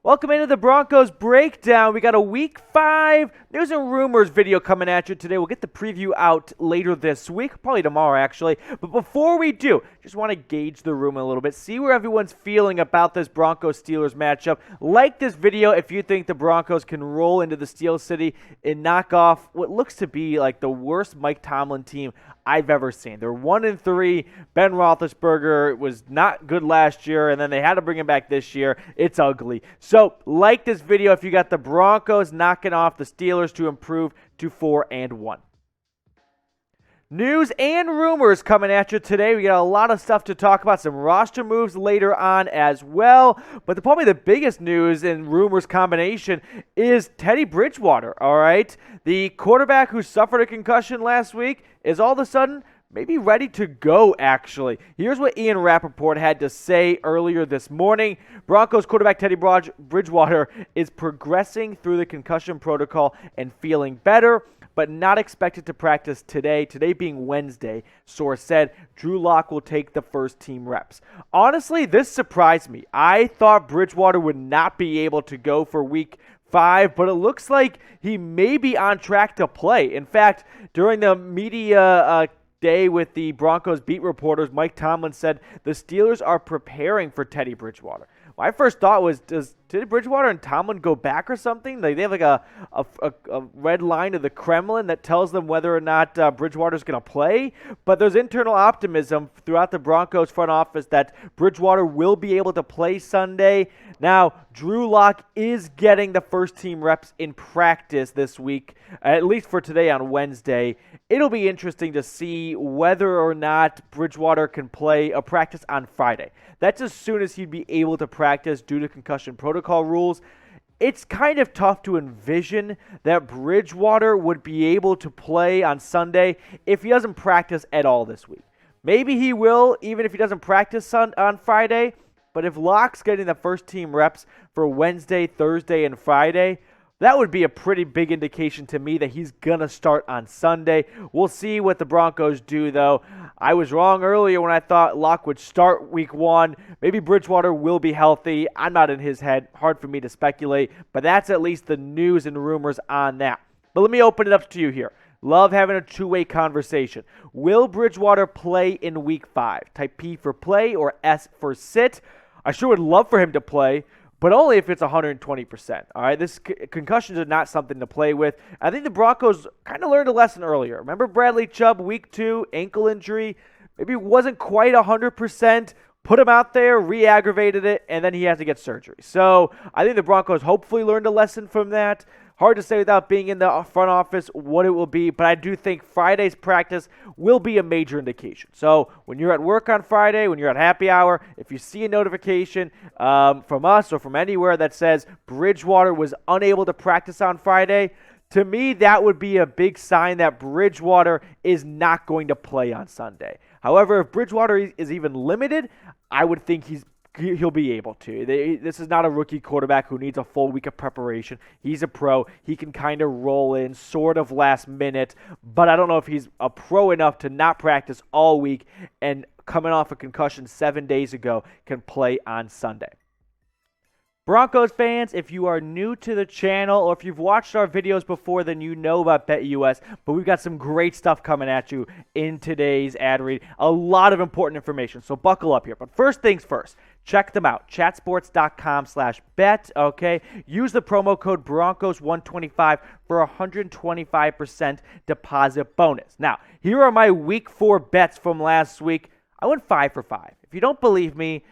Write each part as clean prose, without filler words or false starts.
Welcome into the Broncos Breakdown. We got a Week 5 News and Rumors video coming at you today. We'll get the preview out later this week, probably tomorrow actually. But before we do, just want to gauge the room a little bit, see where everyone's feeling about this Broncos-Steelers matchup. Like this video if you think the Broncos can roll into the Steel City and knock off what looks to be like the worst Mike Tomlin team I've ever seen. They're 1-3. Ben Roethlisberger was not good last year, and then they had to bring him back this year. It's ugly. So, like this video if you got the Broncos knocking off the Steelers to improve to 4-1. News and rumors coming at you today. We got a lot of stuff to talk about, some roster moves later on as well. But probably the biggest news and rumors combination is Teddy Bridgewater, all right? The quarterback who suffered a concussion last week is all of a sudden maybe ready to go, actually. Here's what Ian Rappaport had to say earlier this morning. Broncos quarterback Teddy Bridgewater is progressing through the concussion protocol and feeling better, but not expected to practice today. Today being Wednesday, source said Drew Lock will take the first team reps. Honestly, this surprised me. I thought Bridgewater would not be able to go for Week 5, but it looks like he may be on track to play. In fact, during the media day with the Broncos beat reporters, Mike Tomlin said the Steelers are preparing for Teddy Bridgewater. My first thought was, does Teddy Bridgewater and Tomlin go back or something? Like they have like a red line to the Kremlin that tells them whether or not Bridgewater's going to play. But there's internal optimism throughout the Broncos front office that Bridgewater will be able to play Sunday. Now, Drew Lock is getting the first team reps in practice this week, at least for today on Wednesday. It'll be interesting to see whether or not Bridgewater can play a practice on Friday. That's as soon as he'd be able to practice due to concussion protocol rules. It's kind of tough to envision that Bridgewater would be able to play on Sunday if he doesn't practice at all this week. Maybe he will, even if he doesn't practice on Friday. But if Lock's getting the first team reps for Wednesday, Thursday, and Friday, that would be a pretty big indication to me that he's going to start on Sunday. We'll see what the Broncos do, though. I was wrong earlier when I thought Lock would start Week 1. Maybe Bridgewater will be healthy. I'm not in his head. Hard for me to speculate. But that's at least the news and rumors on that. But let me open it up to you here. Love having a two-way conversation. Will Bridgewater play in Week 5? Type P for play or S for sit. I sure would love for him to play, but only if it's 120%. All right, this concussions are not something to play with. I think the Broncos kind of learned a lesson earlier. Remember Bradley Chubb, Week 2, ankle injury? Maybe wasn't quite 100%. Put him out there, re-aggravated it, and then he has to get surgery. So I think the Broncos hopefully learned a lesson from that. Hard to say without being in the front office what it will be, but I do think Friday's practice will be a major indication. So when you're at work on Friday, when you're at happy hour, if you see a notification from us or from anywhere that says Bridgewater was unable to practice on Friday, to me that would be a big sign that Bridgewater is not going to play on Sunday. However, if Bridgewater is even limited, I would think he'll be able to. This is not a rookie quarterback who needs a full week of preparation. He's a pro. He can kind of roll in sort of last minute, but I don't know if he's a pro enough to not practice all week and coming off a concussion 7 days ago can play on Sunday. Broncos fans, if you are new to the channel or if you've watched our videos before, then you know about BetUS, but we've got some great stuff coming at you in today's ad read. A lot of important information, so buckle up here. But first things first, check them out, chatsports.com/bet, okay? Use the promo code Broncos125 for a 125% deposit bonus. Now, here are my Week 4 bets from last week. I went 5 for 5. If you don't believe me,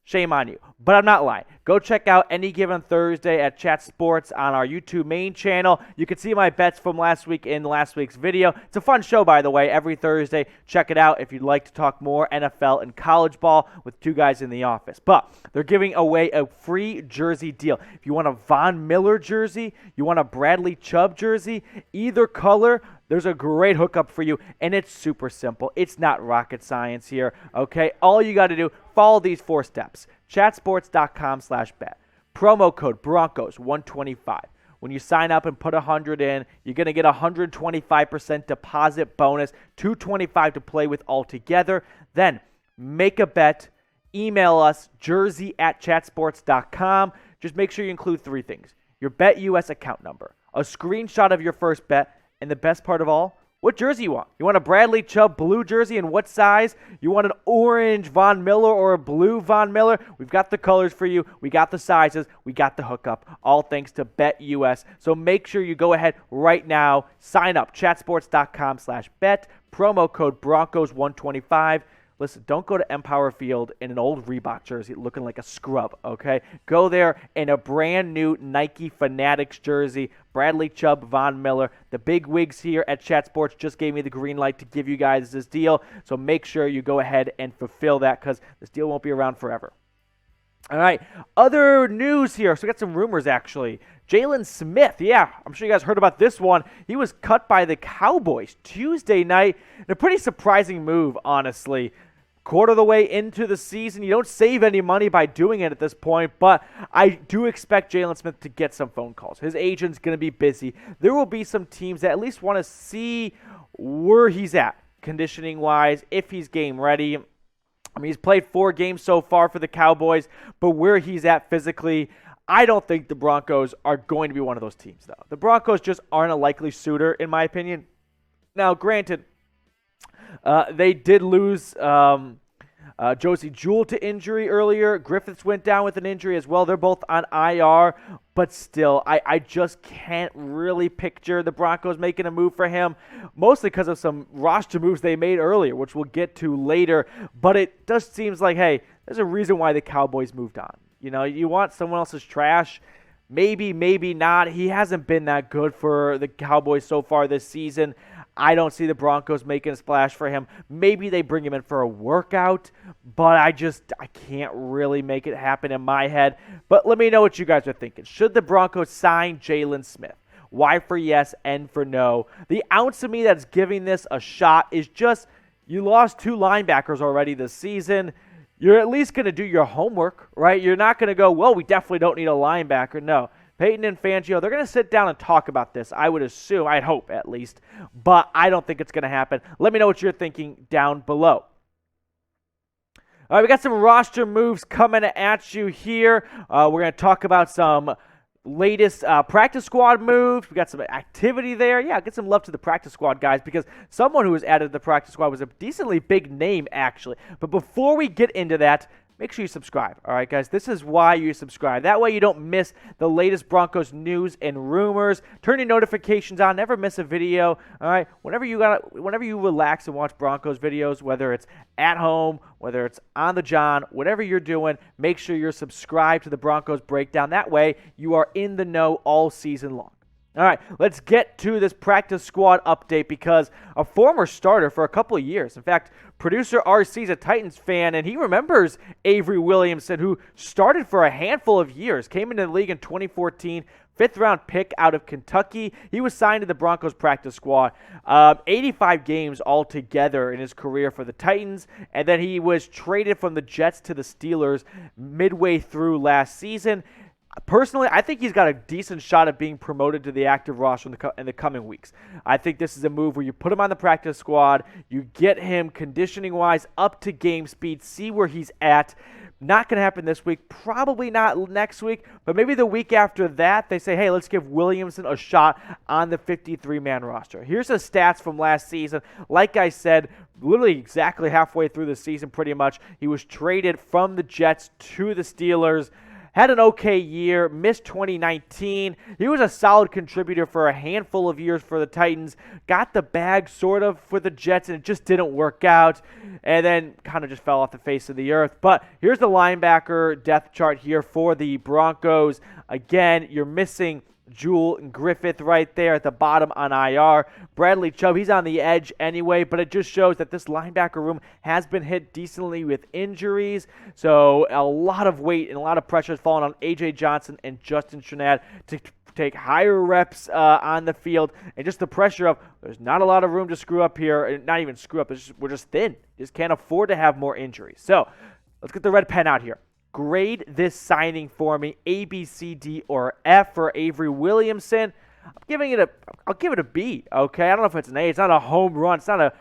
shame on you, but I'm not lying. Go check out Any Given Thursday at Chat Sports on our YouTube main channel. You can see my bets from last week in last week's video. It's a fun show, by the way, every Thursday. Check it out if you'd like to talk more NFL and college ball with two guys in the office. But they're giving away a free jersey deal. If you want a Von Miller jersey, you want a Bradley Chubb jersey, either color, there's a great hookup for you, and it's super simple. It's not rocket science here, okay? All you got to do, follow these 4 steps. Chatsports.com/bet. Promo code Broncos125. When you sign up and put 100 in, you're going to get a 125% deposit bonus, $225 to play with altogether. Then make a bet. Email us, jersey@chatsports.com. just make sure you include 3 things. Your BetUS account number, a screenshot of your first bet, and the best part of all, what jersey you want. You want a Bradley Chubb blue jersey and what size? You want an orange Von Miller or a blue Von Miller? We've got the colors for you. We got the sizes. We got the hookup. All thanks to BetUS. So make sure you go ahead right now. Sign up. Chatsports.com/bet. Promo code Broncos125. Listen, don't go to Empower Field in an old Reebok jersey looking like a scrub, okay? Go there in a brand new Nike Fanatics jersey. Bradley Chubb, Von Miller. The big wigs here at Chat Sports just gave me the green light to give you guys this deal. So make sure you go ahead and fulfill that because this deal won't be around forever. All right, other news here. So we got some rumors, actually. Jaylon Smith, yeah, I'm sure you guys heard about this one. He was cut by the Cowboys Tuesday night. And a pretty surprising move, honestly. Quarter of the way into the season, you don't save any money by doing it at this point, but I do expect Jaylon Smith to get some phone calls. His agent's going to be busy. There will be some teams that at least want to see where he's at, conditioning-wise, if he's game ready. I mean, he's played 4 games so far for the Cowboys, but where he's at physically, I don't think the Broncos are going to be one of those teams, though. The Broncos just aren't a likely suitor, in my opinion. Now, granted, they did lose Josie Jewell to injury earlier. Griffiths went down with an injury as well. They're both on IR, but still, I just can't really picture the Broncos making a move for him, mostly because of some roster moves they made earlier, which we'll get to later. But it just seems like, hey, there's a reason why the Cowboys moved on. You know, you want someone else's trash. Maybe, maybe not. He hasn't been that good for the Cowboys so far this season. I don't see the Broncos making a splash for him. Maybe they bring him in for a workout, but I can't really make it happen in my head. But let me know what you guys are thinking. Should the Broncos sign Jaylon Smith? Y for yes, N for no. The ounce of me that's giving this a shot is just you lost 2 linebackers already this season. You're at least going to do your homework, right? You're not going to go, well, we definitely don't need a linebacker. No. Peyton and Fangio, they're going to sit down and talk about this, I would assume. I'd hope, at least. But I don't think it's going to happen. Let me know what you're thinking down below. All right, we got some roster moves coming at you here. We're going to talk about some latest practice squad moves. We got some activity there. Yeah, get some love to the practice squad guys because someone who was added to the practice squad was a decently big name, actually. But before we get into that, make sure you subscribe. All right, guys, this is why you subscribe. That way you don't miss the latest Broncos news and rumors. Turn your notifications on. Never miss a video. All right, whenever you relax and watch Broncos videos, whether it's at home, whether it's on the John, whatever you're doing, make sure you're subscribed to the Broncos Breakdown. That way you are in the know all season long. All right, let's get to this practice squad update because a former starter for a couple of years. In fact, producer RC is a Titans fan, and he remembers Avery Williamson, who started for a handful of years, came into the league in 2014, 5th-round pick out of Kentucky. He was signed to the Broncos practice squad. 85 games altogether in his career for the Titans, and then he was traded from the Jets to the Steelers midway through last season. Personally, I think he's got a decent shot at being promoted to the active roster in the coming weeks. I think this is a move where you put him on the practice squad, you get him conditioning-wise up to game speed, see where he's at. Not going to happen this week, probably not next week, but maybe the week after that, they say, hey, let's give Williamson a shot on the 53-man roster. Here's the stats from last season. Like I said, literally exactly halfway through the season pretty much, he was traded from the Jets to the Steelers. Had an okay year, missed 2019. He was a solid contributor for a handful of years for the Titans. Got the bag sort of for the Jets, and it just didn't work out. And then kind of just fell off the face of the earth. But here's the linebacker depth chart here for the Broncos. Again, you're missing Jewell and Griffith right there at the bottom on IR. Bradley Chubb, he's on the edge anyway, but it just shows that this linebacker room has been hit decently with injuries. So a lot of weight and a lot of pressure is falling on A.J. Johnson and Justin Trinidad to take higher reps on the field. And just the pressure of there's not a lot of room to screw up here. Not even screw up, we're just thin. Just can't afford to have more injuries. So let's get the red pen out here. Grade this signing for me, A, B, C, D, or F for Avery Williamson. I'll give it a B, okay? I don't know if it's an A. It's not a home run. It's not a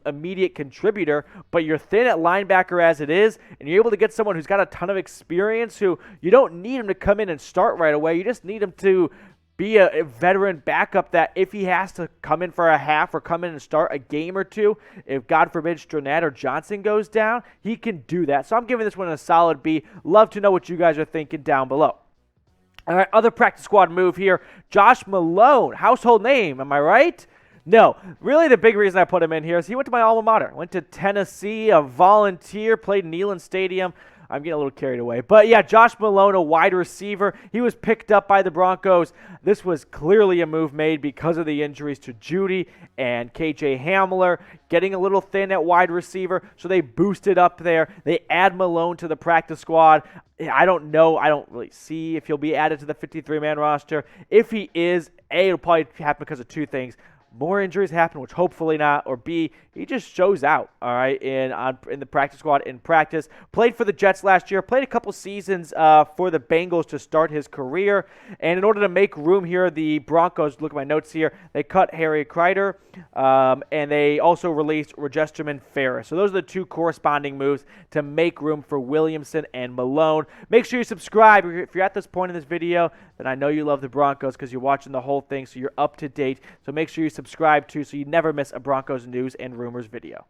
immediate contributor, but you're thin at linebacker as it is, and you're able to get someone who's got a ton of experience who you don't need him to come in and start right away. You just need him to be a veteran backup that if he has to come in for a half or come in and start a game or two, if God forbid Stranad or Johnson goes down, he can do that. So I'm giving this one a solid B. Love to know what you guys are thinking down below. All right, other practice squad move here. Josh Malone, household name, am I right? No, really the big reason I put him in here is he went to my alma mater. Went to Tennessee, a volunteer, played in Neyland Stadium. I'm getting a little carried away. But yeah, Josh Malone, a wide receiver. He was picked up by the Broncos. This was clearly a move made because of the injuries to Judy and KJ Hamler, getting a little thin at wide receiver. So they boosted up there. They add Malone to the practice squad. I don't know. I don't really see if he'll be added to the 53-man roster. If he is, A, it'll probably happen because of two things. More injuries happen, which hopefully not, or B, he just shows out, all right, in the practice squad in practice. Played for the Jets last year, played a couple seasons for the Bengals to start his career, and in order to make room here, the Broncos, look at my notes here, they cut Harry Kreider, and they also released Regesterman Ferris. So those are the two corresponding moves to make room for Williamson and Malone. Make sure you subscribe. If you're at this point in this video, then I know you love the Broncos because you're watching the whole thing, so you're up to date. So make sure you subscribe too so you never miss a Broncos news and rumors video.